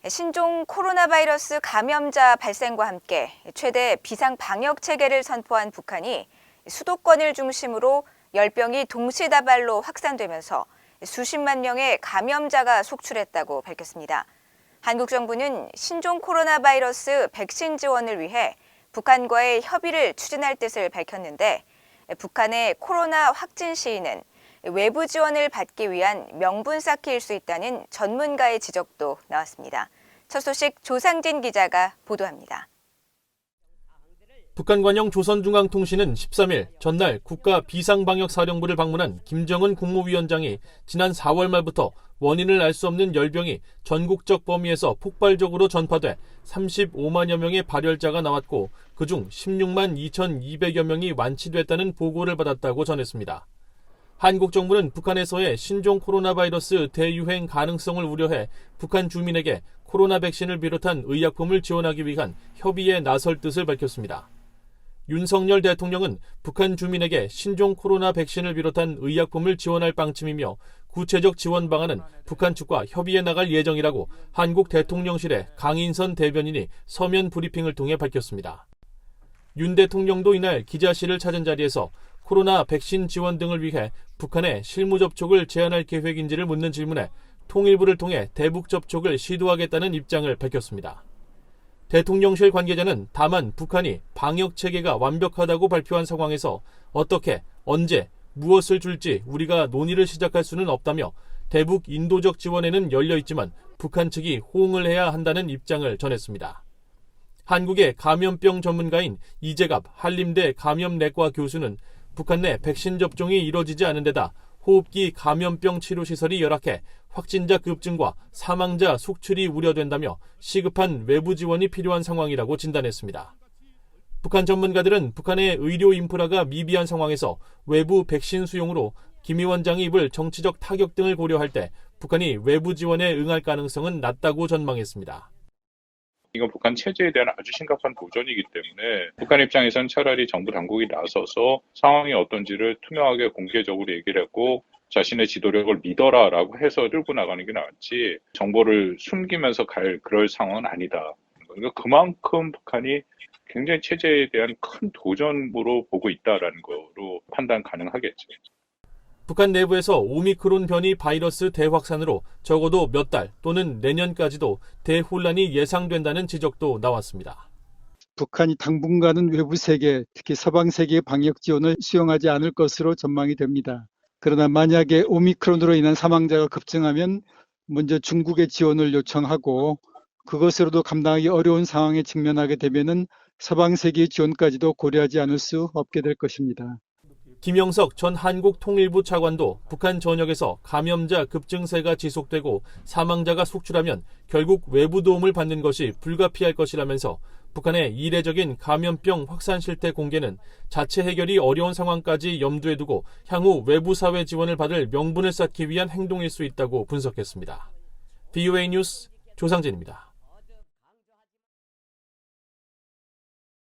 신종 코로나 바이러스 감염자 발생과 함께 최대 비상 방역 체계를 선포한 북한이 수도권을 중심으로 열병이 동시다발로 확산되면서 수십만 명의 감염자가 속출했다고 밝혔습니다. 한국 정부는 신종 코로나 바이러스 백신 지원을 위해 북한과의 협의를 추진할 뜻을 밝혔는데 북한의 코로나 확진 시인은 외부 지원을 받기 위한 명분 쌓기일 수 있다는 전문가의 지적도 나왔습니다. 첫 소식 조상진 기자가 보도합니다. 북한 관영 조선중앙통신은 13일 전날 국가 비상방역사령부를 방문한 김정은 국무위원장이 지난 4월 말부터 원인을 알 수 없는 열병이 전국적 범위에서 폭발적으로 전파돼 35만여 명의 발열자가 나왔고 그중 16만 2,200여 명이 완치됐다는 보고를 받았다고 전했습니다. 한국 정부는 북한에서의 신종 코로나 바이러스 대유행 가능성을 우려해 북한 주민에게 코로나 백신을 비롯한 의약품을 지원하기 위한 협의에 나설 뜻을 밝혔습니다. 윤석열 대통령은 북한 주민에게 신종 코로나 백신을 비롯한 의약품을 지원할 방침이며 구체적 지원 방안은 북한 측과 협의해 나갈 예정이라고 한국 대통령실의 강인선 대변인이 서면 브리핑을 통해 밝혔습니다. 윤 대통령도 이날 기자실을 찾은 자리에서 코로나 백신 지원 등을 위해 북한의 실무 접촉을 제한할 계획인지를 묻는 질문에 통일부를 통해 대북 접촉을 시도하겠다는 입장을 밝혔습니다. 대통령실 관계자는 다만 북한이 방역 체계가 완벽하다고 발표한 상황에서 어떻게, 언제, 무엇을 줄지 우리가 논의를 시작할 수는 없다며 대북 인도적 지원에는 열려 있지만 북한 측이 호응을 해야 한다는 입장을 전했습니다. 한국의 감염병 전문가인 이재갑 한림대 감염내과 교수는 북한 내 백신 접종이 이뤄지지 않은 데다 호흡기 감염병 치료시설이 열악해 확진자 급증과 사망자 속출이 우려된다며 시급한 외부 지원이 필요한 상황이라고 진단했습니다. 북한 전문가들은 북한의 의료 인프라가 미비한 상황에서 외부 백신 수용으로 김 위원장이 입을 정치적 타격 등을 고려할 때 북한이 외부 지원에 응할 가능성은 낮다고 전망했습니다. 이건 북한 체제에 대한 아주 심각한 도전이기 때문에 북한 입장에서는 차라리 정부 당국이 나서서 상황이 어떤지를 투명하게 공개적으로 얘기를 했고 자신의 지도력을 믿어라라고 해서 끌고 나가는 게 나았지 정보를 숨기면서 그럴 상황은 아니다. 그러니까 그만큼 북한이 굉장히 체제에 대한 큰 도전으로 보고 있다라는 거로 판단 가능하겠죠. 북한 내부에서 오미크론 변이 바이러스 대확산으로 적어도 몇 달 또는 내년까지도 대혼란이 예상된다는 지적도 나왔습니다. 북한이 당분간은 외부 세계, 특히 서방 세계의 방역 지원을 수용하지 않을 것으로 전망이 됩니다. 그러나 만약에 오미크론으로 인한 사망자가 급증하면 먼저 중국의 지원을 요청하고 그것으로도 감당하기 어려운 상황에 직면하게 되면은 서방 세계의 지원까지도 고려하지 않을 수 없게 될 것입니다. 김영석 전 한국통일부 차관도 북한 전역에서 감염자 급증세가 지속되고 사망자가 속출하면 결국 외부 도움을 받는 것이 불가피할 것이라면서 북한의 이례적인 감염병 확산 실태 공개는 자체 해결이 어려운 상황까지 염두에 두고 향후 외부 사회 지원을 받을 명분을 쌓기 위한 행동일 수 있다고 분석했습니다. VOA 뉴스 조상진입니다.